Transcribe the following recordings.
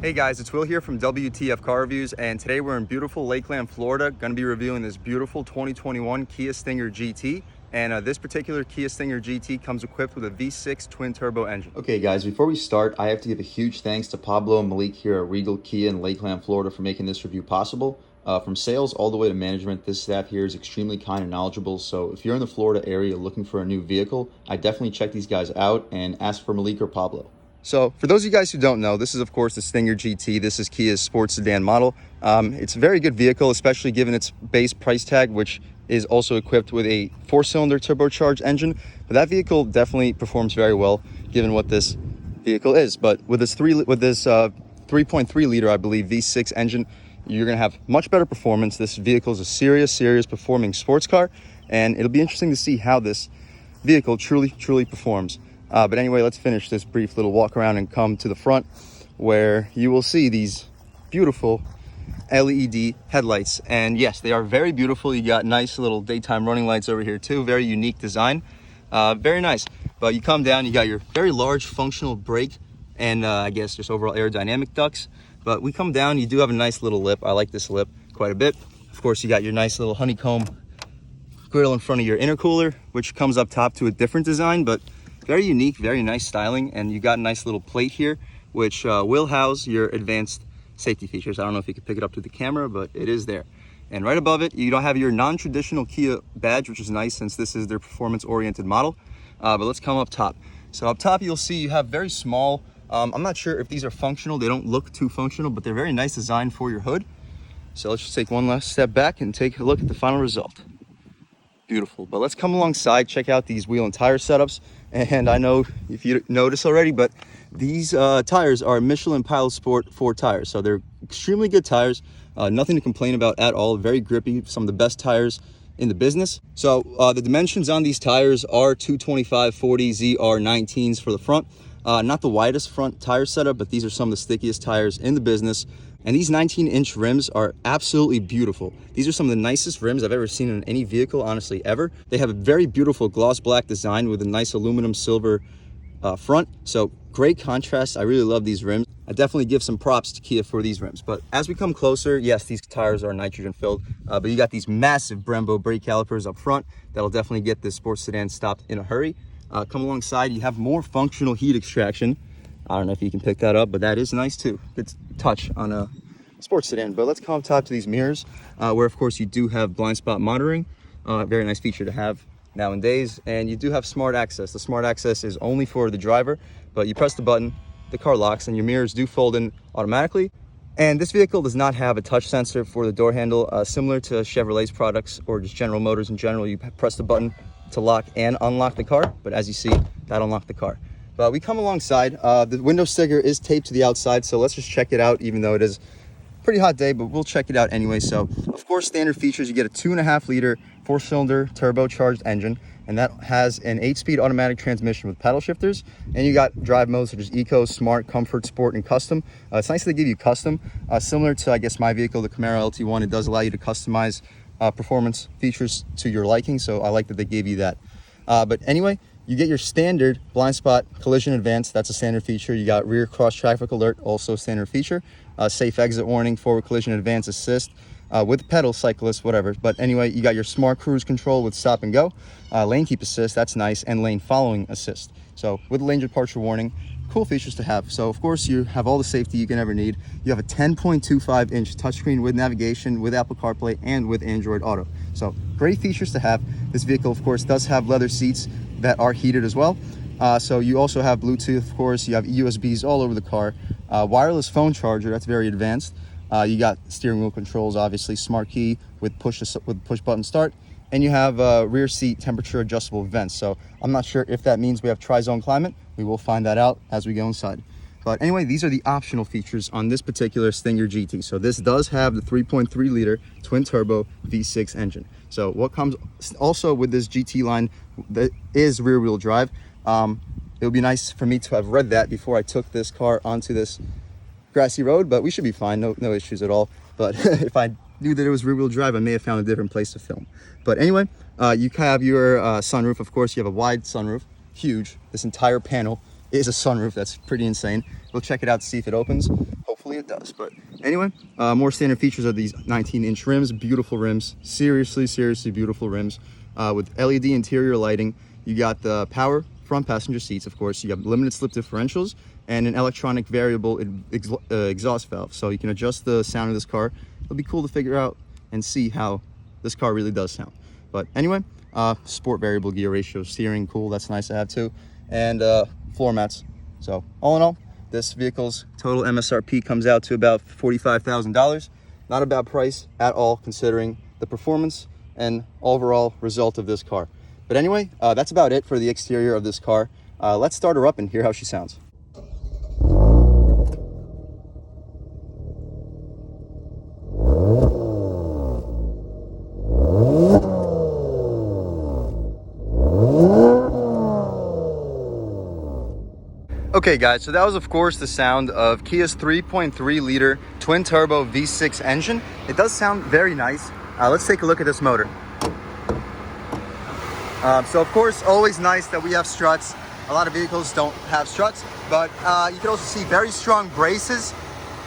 Hey guys, it's Will here from W.T.F Car Reviews, and today we're in beautiful Lakeland, Florida. Going to be reviewing this beautiful 2021 Kia Stinger GT. And this particular Kia Stinger GT comes equipped with a V6 twin-turbo engine. Okay guys, before we start, I have to give a huge thanks to Pablo and Malik here at Regal Kia in Lakeland, Florida for making this review possible. From sales all the way to management, this staff here is extremely kind and knowledgeable. So if you're in the Florida area looking for a new vehicle, I definitely check these guys out and ask for Malik or Pablo. So for those of you guys who don't know, this is of course the Stinger GT. This is Kia's sports sedan model. It's a very good vehicle, especially given its base price tag, which is also equipped with a 4-cylinder turbocharged engine. But that vehicle definitely performs very well given what this vehicle is. But with this 3.3 liter, I believe, V6 engine, you're gonna have much better performance. This vehicle is a serious performing sports car, and it'll be interesting to see how this vehicle truly performs. But anyway, let's finish this brief little walk around and come to the front where you will see these beautiful LED headlights. And yes, they are very beautiful. You got nice little daytime running lights over here too. Very unique design. Very nice. But you come down, you got your very large functional brake and I guess just overall aerodynamic ducts. But we come down, you do have a nice little lip. I like this lip quite a bit. Of course, you got your nice little honeycomb grill in front of your intercooler, which comes up top to a different design, but very unique, very nice styling. And you got a nice little plate here, which will house your advanced safety features. I don't know if you can pick it up to the camera, but it is there. And right above it, you don't have your non-traditional Kia badge, which is nice since this is their performance-oriented model. But let's come up top. So up top, you'll see you have very small, I'm not sure if these are functional. They don't look too functional, but they're very nice design for your hood. So let's just take one last step back and take a look at the final result. Beautiful. But let's come alongside, check out these wheel and tire setups. And I know if you noticed already, but these tires are Michelin Pilot Sport 4 tires. So they're extremely good tires, nothing to complain about at all. Very grippy, some of the best tires in the business. So the dimensions on these tires are 225/40 ZR19s for the front. Not the widest front tire setup, but these are some of the stickiest tires in the business. And these 19-inch rims are absolutely beautiful. These are some of the nicest rims I've ever seen in any vehicle, honestly, ever. They have a very beautiful gloss black design with a nice aluminum silver front. So great contrast. I really love these rims. I definitely give some props to Kia for these rims. But as we come closer, yes, these tires are nitrogen filled, but you got these massive Brembo brake calipers up front that'll definitely get this sports sedan stopped in a hurry. Come alongside, you have more functional heat extraction. I don't know if you can pick that up, but that is nice too. Good touch on a sports sedan. But let's come up top to these mirrors, where of course you do have blind spot monitoring. Very nice feature to have nowadays. And you do have smart access. The smart access is only for the driver, but you press the button, the car locks, and your mirrors do fold in automatically. And this vehicle does not have a touch sensor for the door handle, similar to Chevrolet's products or just General Motors in general. You press the button to lock and unlock the car, but as you see, that unlocked the car. But we come alongside, the window sticker is taped to the outside, so let's just check it out, even though it is a pretty hot day, but we'll check it out anyway. So of course, standard features, you get a 2.5 liter 4-cylinder turbocharged engine, and that has an 8-speed automatic transmission with paddle shifters. And you got drive modes such as Eco, Smart, Comfort, Sport, and Custom. It's nice that they give you custom, similar to, I guess, my vehicle, the Camaro LT1. It does allow you to customize performance features to your liking, so I like that they gave you that. But anyway, you get your standard blind spot collision advance. That's a standard feature. You got rear cross traffic alert, also a standard feature. Safe exit warning, forward collision advance assist, with pedal, cyclist, whatever. But anyway, you got your smart cruise control with stop and go, lane keep assist, that's nice, and lane following assist. So with lane departure warning, cool features to have. So of course you have all the safety you can ever need. You have a 10.25-inch touchscreen with navigation, with Apple CarPlay, and with Android Auto. So great features to have. This vehicle, of course, does have leather seats that are heated as well. So you also have Bluetooth, of course. You have USBs all over the car. Wireless phone charger, that's very advanced. You got steering wheel controls, obviously, smart key with push button start. And you have rear seat temperature adjustable vents. So I'm not sure if that means we have tri-zone climate. We will find that out as we go inside. But anyway, these are the optional features on this particular Stinger GT. So this does have the 3.3 liter twin turbo V6 engine. So what comes also with this GT line that is rear wheel drive. It would be nice for me to have read that before I took this car onto this grassy road, but we should be fine. No issues at all. But if I knew that it was rear wheel drive, I may have found a different place to film. But anyway, you have your sunroof. Of course, you have a wide sunroof, huge. This entire panel is a sunroof. That's pretty insane. We'll check it out to see if it opens. Hopefully it does. But anyway, more standard features are these 19-inch rims, beautiful rims, seriously beautiful rims, with LED interior lighting. You got the power front passenger seats, of course. You have limited slip differentials and an electronic variable exhaust valve, so you can adjust the sound of this car. It'll be cool to figure out and see how this car really does sound. But anyway, sport variable gear ratio steering, cool, that's nice to have too, and floor mats. So all in all, this vehicle's total MSRP comes out to about $45,000. Not a bad price at all, considering the performance and overall result of this car. But anyway, that's about it for the exterior of this car. Let's start her up and hear how she sounds. Okay guys, so that was of course the sound of Kia's 3.3 liter twin turbo V6 engine. It does sound very nice. Let's take a look at this motor. So of course, always nice that we have struts. A lot of vehicles don't have struts, but you can also see very strong braces.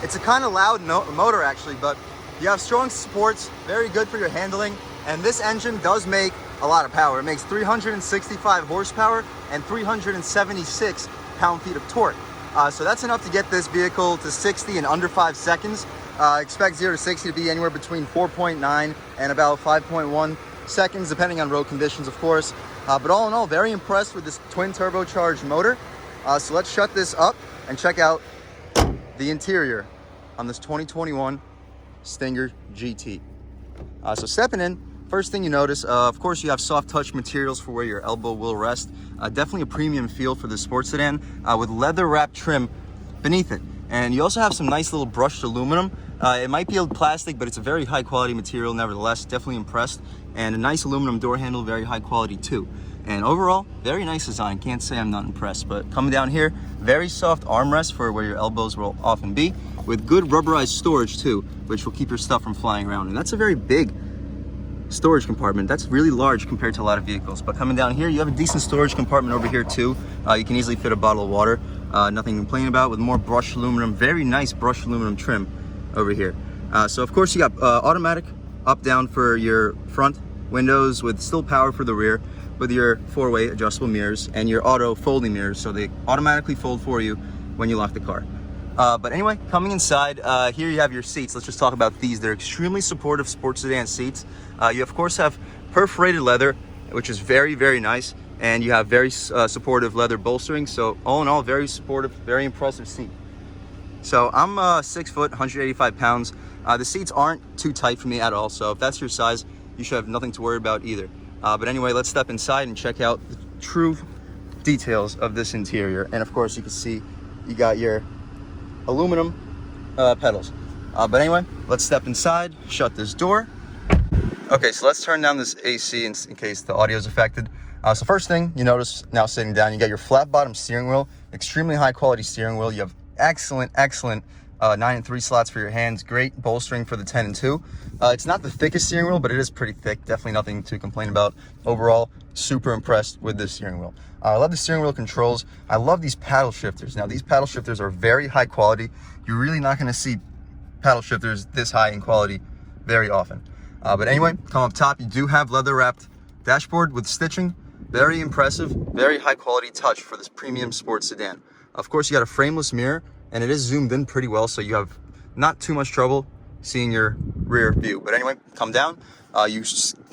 It's a kind of loud motor actually, but you have strong supports, very good for your handling. And this engine does make a lot of power. It makes 365 horsepower and 376 pound-feet of torque. So that's enough to get this vehicle to 60 in under 5 seconds. Expect 0 to 60 to be anywhere between 4.9 and about 5.1 seconds, depending on road conditions, of course. But all in all, very impressed with this twin turbocharged motor. So let's shut this up and check out the interior on this 2021 Stinger GT. So stepping in, first thing you notice, of course, you have soft touch materials for where your elbow will rest. Definitely a premium feel for the sports sedan, with leather wrap trim beneath it. And you also have some nice little brushed aluminum. It might be a plastic, but it's a very high quality material nevertheless. Definitely impressed. And a nice aluminum door handle, very high quality too. And overall, very nice design. Can't say I'm not impressed. But coming down here, very soft armrest for where your elbows will often be, with good rubberized storage too, which will keep your stuff from flying around. And that's a very big storage compartment. That's really large compared to a lot of vehicles. But coming down here, you have a decent storage compartment over here too. You can easily fit a bottle of water. Nothing to complain about, with more brushed aluminum, very nice brushed aluminum trim over here. So of course you got automatic up down for your front windows, with still power for the rear, with your 4-way adjustable mirrors and your auto folding mirrors, so they automatically fold for you when you lock the car. But anyway, coming inside, here you have your seats. Let's just talk about these. They're extremely supportive sports sedan seats. You of course have perforated leather, which is very nice, and you have very supportive leather bolstering. So all in all, very supportive, very impressive seat. So I'm 6 foot, 185 pounds. The seats aren't too tight for me at all, so if that's your size, you should have nothing to worry about either. But anyway, let's step inside and check out the true details of this interior. And of course, you can see you got your aluminum pedals. But anyway, let's step inside, shut this door. Okay, so let's turn down this AC in case the audio is affected. So first thing you notice now sitting down, you got your flat bottom steering wheel, extremely high quality steering wheel. You have excellent 9 and 3 slots for your hands, great bolstering for the 10 and 2. It's not the thickest steering wheel, but it is pretty thick. Definitely nothing to complain about. Overall, super impressed with this steering wheel. I love the steering wheel controls. I love these paddle shifters. Now these paddle shifters are very high quality. You're really not going to see paddle shifters this high in quality very often. But anyway, come up top, you do have leather wrapped dashboard with stitching. Very impressive, very high quality touch for this premium sports sedan. Of course, you got a frameless mirror, and it is zoomed in pretty well, so you have not too much trouble seeing your rear view. But anyway, come down, you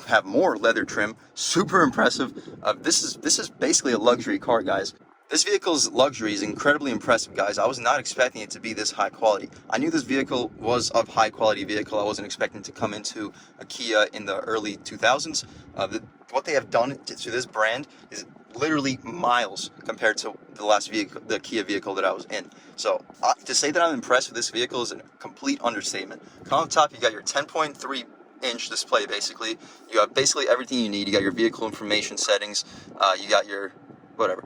have more leather trim, super impressive. This is basically a luxury car, guys. This vehicle's luxury is incredibly impressive, guys. I was not expecting it to be this high quality. I knew this vehicle was a high quality vehicle. I wasn't expecting to come into a Kia in the early 2000s. What they have done to this brand is literally miles compared to the last vehicle, the Kia vehicle that I was in. So to say that I'm impressed with this vehicle is a complete understatement. Come up top, you got your 10.3-inch display. Basically, you have basically everything you need. You got your vehicle information settings. You got your whatever.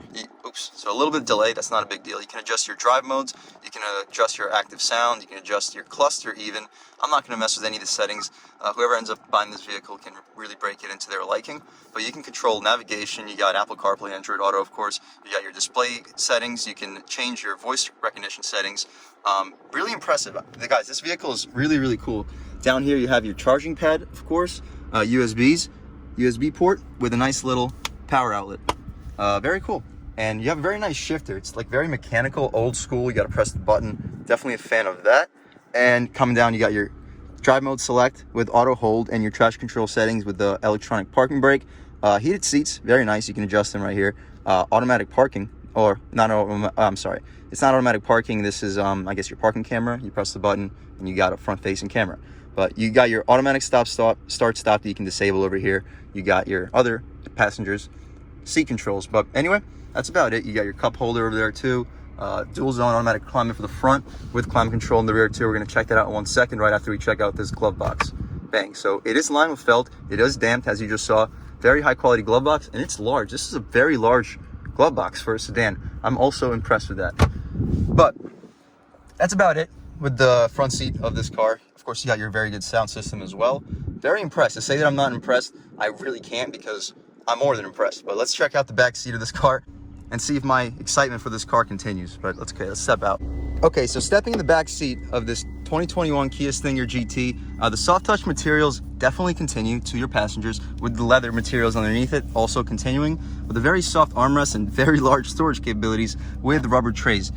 Oops, so a little bit of delay, that's not a big deal. You can adjust your drive modes, you can adjust your active sound, you can adjust your cluster even. I'm not going to mess with any of the settings. Whoever ends up buying this vehicle can really break it into their liking. But you can control navigation, you got Apple CarPlay, Android Auto of course, you got your display settings, you can change your voice recognition settings. Really impressive. Guys, this vehicle is really, really cool. Down here you have your charging pad, of course, USB port with a nice little power outlet. Very cool. And you have a very nice shifter. It's like very mechanical, old school. You got to press the button. Definitely a fan of that. And coming down, you got your drive mode select with auto hold and your traction control settings with the electronic parking brake. Heated seats, very nice. You can adjust them right here. Automatic parking, or not, I'm sorry. It's not automatic parking. This is, I guess, your parking camera. You press the button and you got a front-facing camera. But you got your automatic start, stop that you can disable over here. You got your other passengers' seat controls. But anyway, that's about it. You got your cup holder over there too. Dual zone automatic climate for the front with climate control in the rear too. We're going to check that out in 1 second right after we check out this glove box. Bang. So it is lined with felt. It is damped, as you just saw. Very high quality glove box, and it's large. This is a very large glove box for a sedan. I'm also impressed with that. But that's about it with the front seat of this car. Of course, you got your very good sound system as well. Very impressed. To say that I'm not impressed, I really can't, because I'm more than impressed. But let's check out the back seat of this car and see if my excitement for this car continues. But let's step out. Okay, so stepping in the back seat of this 2021 Kia Stinger GT, the soft touch materials definitely continue to your passengers, with the leather materials underneath it also continuing, with a very soft armrest and very large storage capabilities with rubber trays.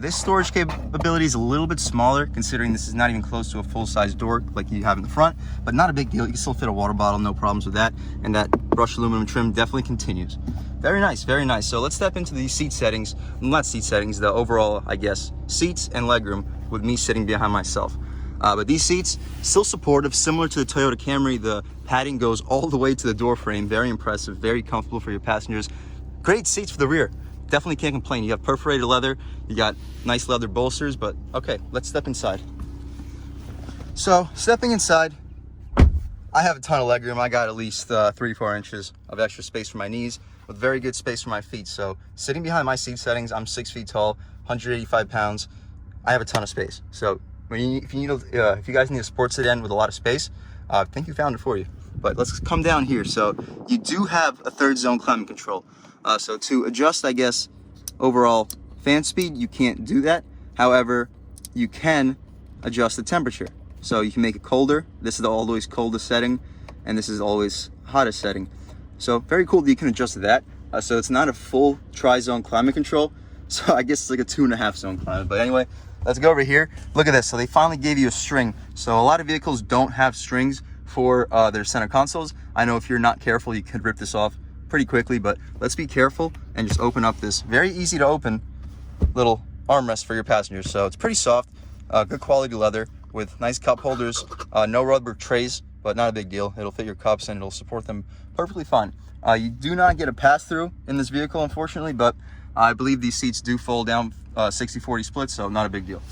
This storage capability is a little bit smaller, considering this is not even close to a full-size door like you have in the front, but not a big deal. You can still fit a water bottle, no problems with that, and that brushed aluminum trim definitely continues. Very nice, very nice. So let's step into the seat settings, not seat settings, the overall, I guess, seats and legroom, with me sitting behind myself. But these seats, still supportive, similar to the Toyota Camry. The padding goes all the way to the door frame. Very impressive, very comfortable for your passengers. Great seats for the rear. Definitely can't complain. You have perforated leather, you got nice leather bolsters, but okay, let's step inside. So, stepping inside, I have a ton of legroom. I got at least 3 to 4 inches of extra space for my knees, with very good space for my feet. So, sitting behind my seat settings, I'm 6 feet tall, 185 pounds. I have a ton of space. So, if you guys need a sports sedan with a lot of space, I think you found it for you. But let's come down here. So you do have a 3rd zone climate control. So to adjust, I guess, overall fan speed, you can't do that. However, you can adjust the temperature. So you can make it colder. This is the always coldest setting, and this is always hottest setting. So very cool that you can adjust that. So it's not a full tri-zone climate control. So I guess it's like a 2.5 zone climate. But anyway, let's go over here. Look at this. So they finally gave you a string. So a lot of vehicles don't have strings for their center consoles. I know if you're not careful, you could rip this off pretty quickly, but let's be careful and just open up this very easy to open little armrest for your passengers. So it's pretty soft, good quality leather with nice cup holders, no rubber trays, but not a big deal. It'll fit your cups and it'll support them perfectly fine. You do not get a pass-through in this vehicle, unfortunately, but I believe these seats do fold down 60-40 split, so not a big deal.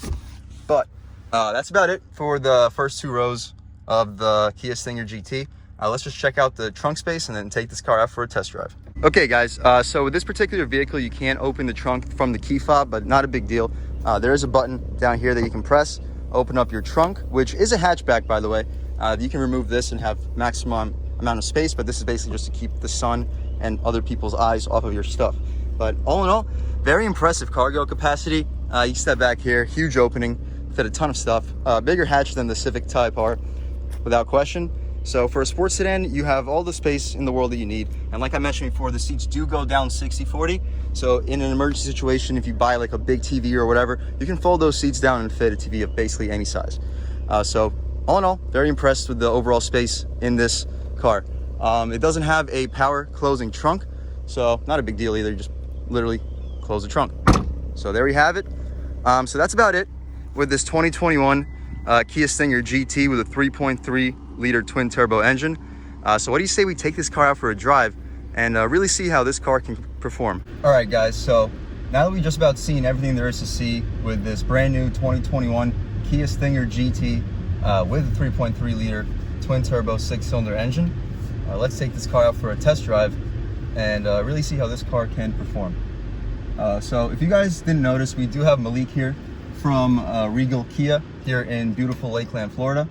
But that's about it for the first 2 rows of the Kia Stinger GT. Let's just check out the trunk space and then take this car out for a test drive. Okay guys, so with this particular vehicle, you can't open the trunk from the key fob, but not a big deal. There is a button down here that you can press, open up your trunk, which is a hatchback, by the way. You can remove this and have maximum amount of space, but this is basically just to keep the sun and other people's eyes off of your stuff. But all in all, very impressive cargo capacity. You step back here, huge opening, fit a ton of stuff. Bigger hatch than the Civic Type R, without question. So for a sports sedan, you have all the space in the world that you need. And like I mentioned before, the seats do go down 60-40. So in an emergency situation, if you buy like a big TV or whatever, you can fold those seats down and fit a TV of basically any size. So all in all, very impressed with the overall space in this car. It doesn't have a power closing trunk, so not a big deal either. Just literally close the trunk. So there we have it. So that's about it with this 2021 Kia Stinger GT with a 3.3 liter twin turbo engine. So what do you say we take this car out for a drive and really see how this car can perform? All right guys, so now that we've just about seen everything there is to see with this brand new 2021 Kia Stinger GT with a 3.3 liter twin turbo 6-cylinder engine, let's take this car out for a test drive and really see how this car can perform. So if you guys didn't notice, we do have Malik here from Regal Kia here in beautiful Lakeland, Florida.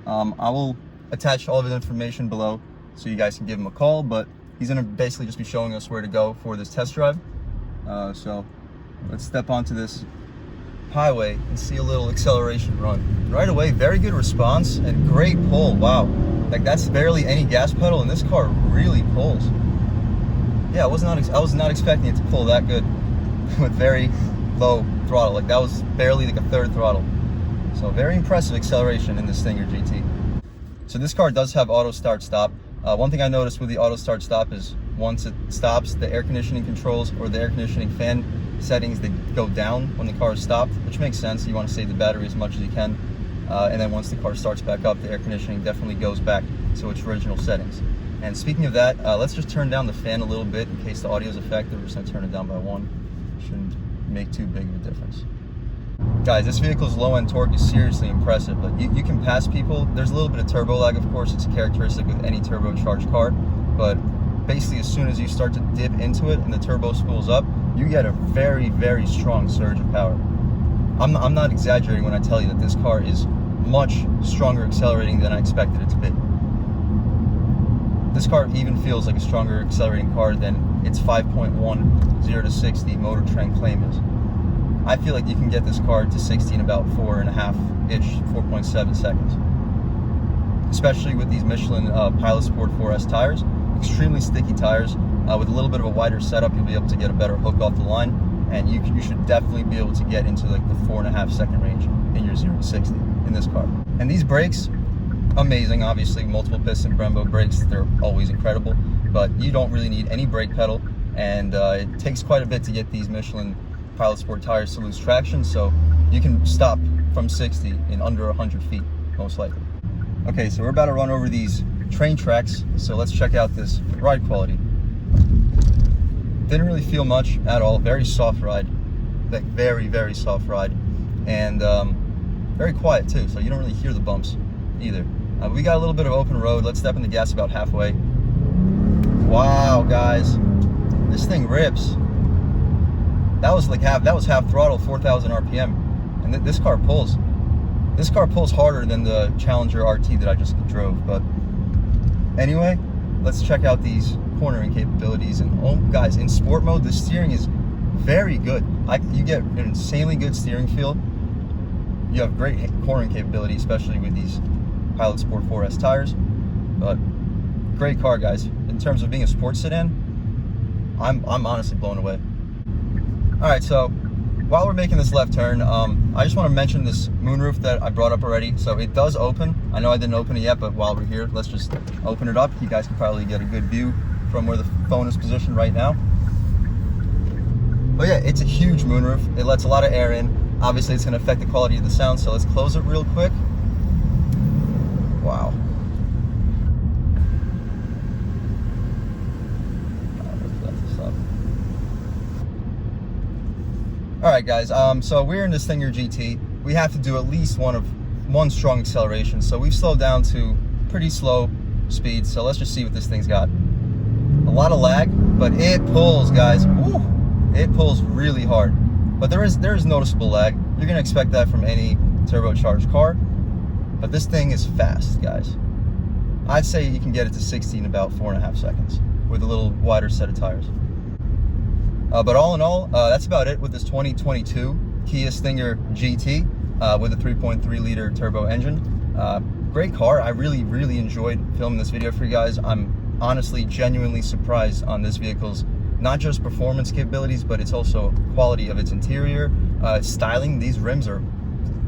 I will attach all of his information below so you guys can give him a call, but he's gonna basically just be showing us where to go for this test drive. So let's step onto this highway and see a little acceleration run. Right away, very good response and great pull. Wow, like that's barely any gas pedal, and this car really pulls. Yeah, I was not expecting it to pull that good with very low throttle. Like that was barely like a third throttle. So very impressive acceleration in this Stinger GT. So this car does have auto start stop. One thing I noticed with the auto start stop is once it stops, the air conditioning controls or the air conditioning fan settings, they go down when the car is stopped, which makes sense. You want to save the battery as much as you can. And then once the car starts back up, the air conditioning definitely goes back to its original settings. And speaking of that, let's just turn down the fan a little bit in case the audio is affected. We're just going to turn it down by 1. Shouldn't make too big of a difference. Guys, this vehicle's low-end torque is seriously impressive. Like you can pass people. There's a little bit of turbo lag, of course. It's a characteristic with any turbocharged car. But basically, as soon as you start to dip into it and the turbo spools up, you get a very, very strong surge of power. I'm not exaggerating when I tell you that this car is much stronger accelerating than I expected it to be. This car even feels like a stronger accelerating car than its 5.1 0 to 60 Motor Trend claim is. I feel like you can get this car to 60 in about 4.5-ish, 4.7 seconds. Especially with these Michelin Pilot Sport 4S tires. Extremely sticky tires. With a little bit of a wider setup, you'll be able to get a better hook off the line. And you should definitely be able to get into like the 4.5 second range in your 0 to 60 in this car. And these brakes, amazing. Obviously, multiple piston Brembo brakes, they're always incredible. But you don't really need any brake pedal. And it takes quite a bit to get these Michelin Pilot Sport tires to lose traction, so you can stop from 60 in under 100 feet, most likely. Okay, so we're about to run over these train tracks, so let's check out this ride quality. Didn't really feel much at all. Very soft ride, like very, very soft ride, and very quiet too, so you don't really hear the bumps either. We got a little bit of open road. Let's step in the gas about halfway. Wow, guys, this thing rips. That was half throttle, 4,000 RPM, and this car pulls. This car pulls harder than the Challenger RT that I just drove. But anyway, let's check out these cornering capabilities. And oh, guys, in sport mode, the steering is very good. You get an insanely good steering feel. You have great cornering capability, especially with these Pilot Sport 4S tires. But great car, guys. In terms of being a sports sedan, I'm honestly blown away. All right, so while we're making this left turn, I just want to mention this moonroof that I brought up already. So it does open. I know I didn't open it yet, but while we're here, let's just open it up. You guys can probably get a good view from where the phone is positioned right now. But yeah, it's a huge moonroof. It lets a lot of air in. Obviously, it's going to affect the quality of the sound, so let's close it real quick. Wow. All right, guys, so we're in the Stinger GT. We have to do at least one strong acceleration. So we've slowed down to pretty slow speed. So let's just see what this thing's got. A lot of lag, but it pulls, guys. Woo! It pulls really hard. But there is noticeable lag. You're gonna expect that from any turbocharged car. But this thing is fast, guys. I'd say you can get it to 60 in about 4.5 seconds with a little wider set of tires. But all in all, that's about it with this 2022 Kia Stinger GT with a 3.3 liter turbo engine. Great car. I really, really enjoyed filming this video for you guys. I'm honestly genuinely surprised on this vehicle's not just performance capabilities, but it's also quality of its interior, styling. These rims are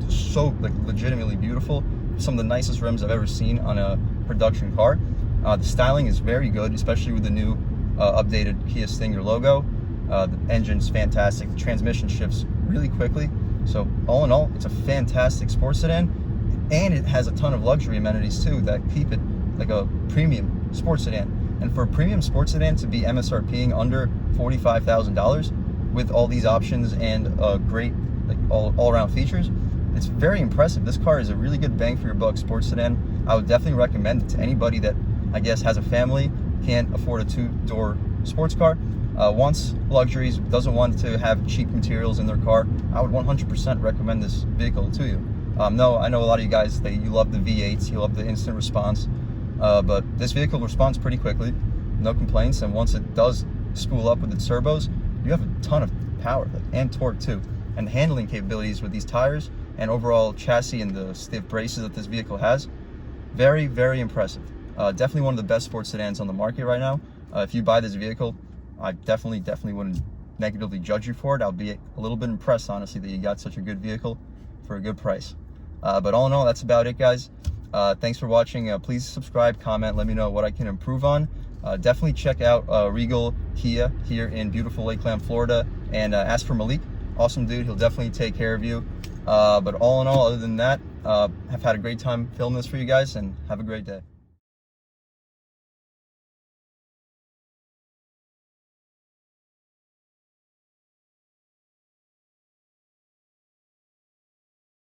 so legitimately beautiful. Some of the nicest rims I've ever seen on a production car. The styling is very good, especially with the new updated Kia Stinger logo. The engine's fantastic. The transmission shifts really quickly. So all in all, it's a fantastic sports sedan, and it has a ton of luxury amenities too that keep it like a premium sports sedan. And for a premium sports sedan to be MSRPing under $45,000 with all these options and great all-around features, it's very impressive. This car is a really good bang for your buck sports sedan. I would definitely recommend it to anybody that I guess has a family, can't afford a two-door sports car, wants luxuries, doesn't want to have cheap materials in their car, I would 100% recommend this vehicle to you. No, I know a lot of you guys, you love the V8s, you love the instant response, but this vehicle responds pretty quickly, no complaints, and once it does spool up with its turbos, you have a ton of power and torque too, and handling capabilities with these tires and overall chassis and the stiff braces that this vehicle has. Very, very impressive. Definitely one of the best sports sedans on the market right now. If you buy this vehicle, I definitely wouldn't negatively judge you for it. I'll be a little bit impressed, honestly, that you got such a good vehicle for a good price. But all in all, that's about it, guys. Thanks for watching. Please subscribe, comment, let me know what I can improve on. Definitely check out Regal Kia here in beautiful Lakeland, Florida, and ask for Malik. Awesome dude. He'll definitely take care of you. But all in all, other than that, I've had a great time filming this for you guys, and have a great day.